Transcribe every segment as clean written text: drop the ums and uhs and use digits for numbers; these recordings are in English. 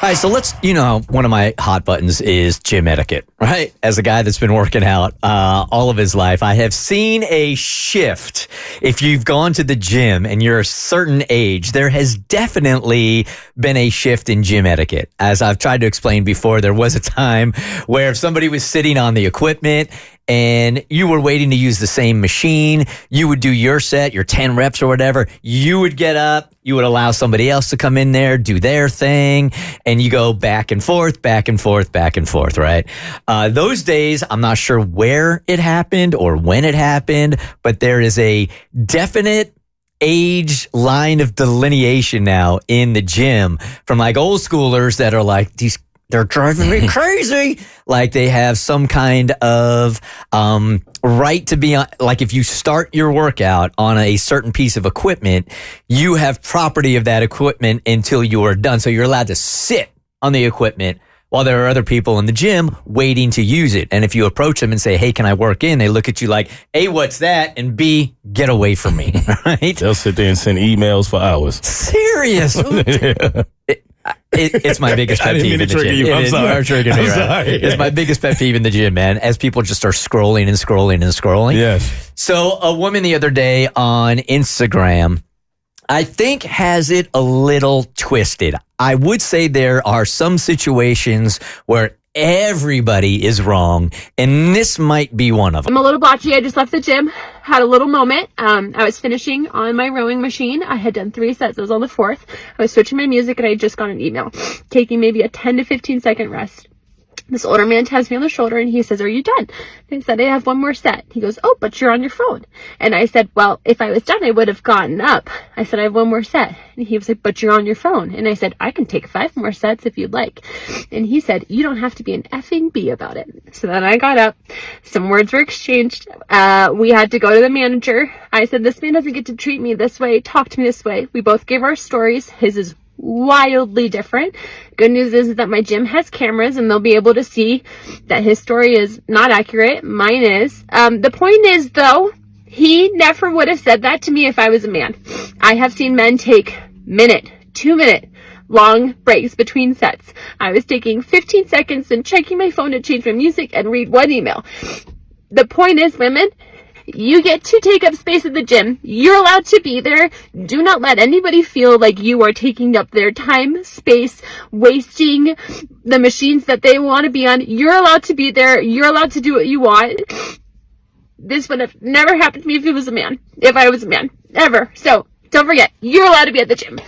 right, so one of my hot buttons is gym etiquette, right? As a guy that's been working out all of his life, I have seen a shift. If you've gone to the gym and you're a certain age, there has definitely been a shift in gym etiquette. As I've tried to explain before, there was a time where if somebody was sitting on the equipment and you were waiting to use the same machine, you would do your set, your 10 reps or whatever. You would get up, you would allow somebody else to come in there, do their thing, and you go back and forth, back and forth, back and forth, right? Those days, I'm not sure where it happened or when it happened, but there is a definite age line of delineation now in the gym from like old schoolers that are like, they're driving me crazy. Like they have some kind of right to be on, like if you start your workout on a certain piece of equipment, you have property of that equipment until you are done. So you're allowed to sit on the equipment while there are other people in the gym waiting to use it. And if you approach them and say, hey, can I work in? They look at you like, A, what's that? And B, get away from me, right? They'll sit there and send emails for hours. Serious. It's my biggest pet peeve in the gym. I'm sorry. It's my biggest pet peeve in the gym, man, as people just are scrolling and scrolling and scrolling. Yes. So a woman the other day on Instagram, I think, has it a little twisted. I would say there are some situations where everybody is wrong, and this might be one of them. I'm a little blotchy. I just left the gym, had a little moment. I was finishing on my rowing machine. I had done 3 sets. I was on the 4th. I was switching my music, and I had just got an email, taking maybe a 10 to 15 second rest. This older man taps me on the shoulder and he says, are you done? And I said, I have one more set. He goes, oh, but you're on your phone. And I said, well, if I was done, I would have gotten up. I said, I have one more set. And he was like, but you're on your phone. And I said, I can take 5 more sets if you'd like. And he said, you don't have to be an effing bee about it. So then I got up. Some words were exchanged. We had to go to the manager. I said, this man doesn't get to treat me this way, talk to me this way. We both gave our stories. His is wildly different. Good news is that my gym has cameras and they'll be able to see that his story is not accurate. Mine is. The point is, though, he never would have said that to me if I was a man. I have seen men take minute, 2 minute long breaks between sets. I was taking 15 seconds and checking my phone to change my music and read one email. The point is, women, you get to take up space at the gym. You're allowed to be there. Do not let anybody feel like you are taking up their time, space, wasting the machines that they want to be on. You're allowed to be there. You're allowed to do what you want. This would have never happened to me if I was a man, ever. So don't forget, you're allowed to be at the gym.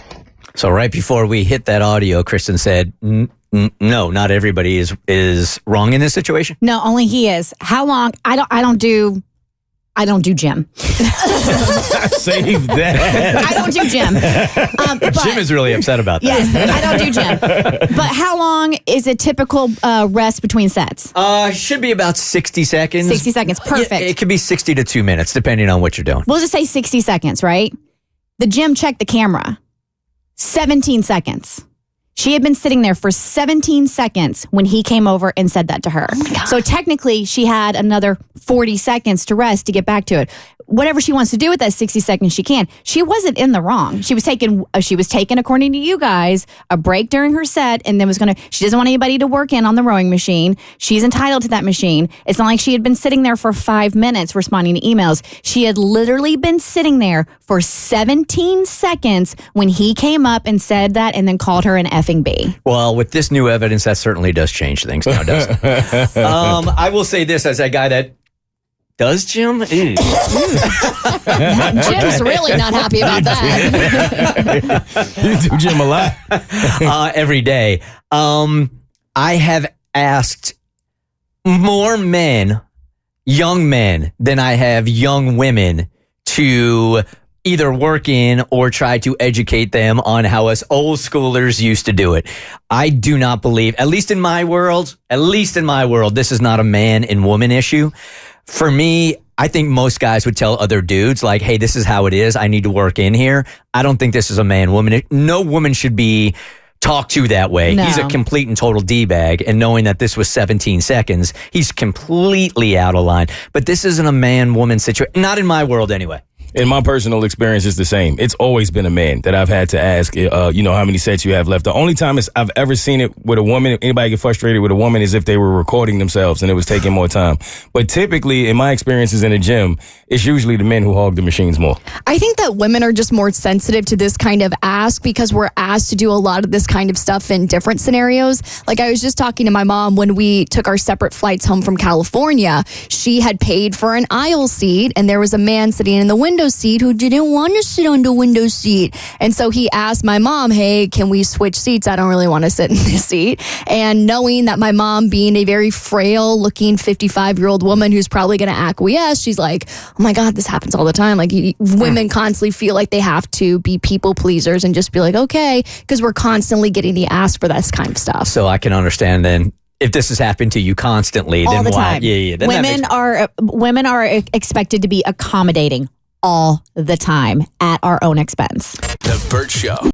So right before we hit that audio, Kristen said, no, not everybody is wrong in this situation. No, only he is. How long? I don't do gym. Save that. I don't do gym. Jim is really upset about that. Yes, I don't do gym. But how long is a typical rest between sets? Should be about 60 seconds. 60 seconds, perfect. Yeah, it could be 60 to 2 minutes, depending on what you're doing. We'll just say 60 seconds, right? The gym checked the camera. 17 seconds. She had been sitting there for 17 seconds when he came over and said that to her. So technically, she had another 40 seconds to rest to get back to it. Whatever she wants to do with that 60 seconds, she can. She wasn't in the wrong. She was taking, according to you guys, a break during her set, and then she doesn't want anybody to work in on the rowing machine. She's entitled to that machine. It's not like she had been sitting there for 5 minutes responding to emails. She had literally been sitting there for 17 seconds when he came up and said that and then called her an effing bee. Well, with this new evidence, that certainly does change things now, doesn't it? I will say this as a guy that does gym? Jim's really not happy about that. You do gym a lot. Every day. I have asked more men, young men, than I have young women to either work in or try to educate them on how us old schoolers used to do it. I do not believe, at least in my world, this is not a man and woman issue. For me, I think most guys would tell other dudes like, hey, this is how it is. I need to work in here. I don't think this is a man-woman. No woman should be talked to that way. No. He's a complete and total D-bag. And knowing that this was 17 seconds, he's completely out of line. But this isn't a man-woman situation. Not in my world anyway. In my personal experience, it's the same. It's always been a man that I've had to ask, how many sets you have left. The only time I've ever seen it with a woman, if anybody get frustrated with a woman, is if they were recording themselves and it was taking more time. But typically, in my experiences in the gym, it's usually the men who hog the machines more. I think that women are just more sensitive to this kind of ask because we're asked to do a lot of this kind of stuff in different scenarios. Like I was just talking to my mom when we took our separate flights home from California. She had paid for an aisle seat and there was a man sitting in the window seat who didn't want to sit on the window seat. And so he asked my mom, hey, can we switch seats? I don't really want to sit in this seat. And knowing that my mom, being a very frail looking 55-year-old woman who's probably going to acquiesce, she's like, oh my God, this happens all the time. Like women constantly feel like they have to be people pleasers and just be like, okay, because we're constantly getting the ask for this kind of stuff. So I can understand then. If this has happened to you constantly, all then the why? time. Yeah. Then Women are expected to be accommodating all the time at our own expense. The Bert Show.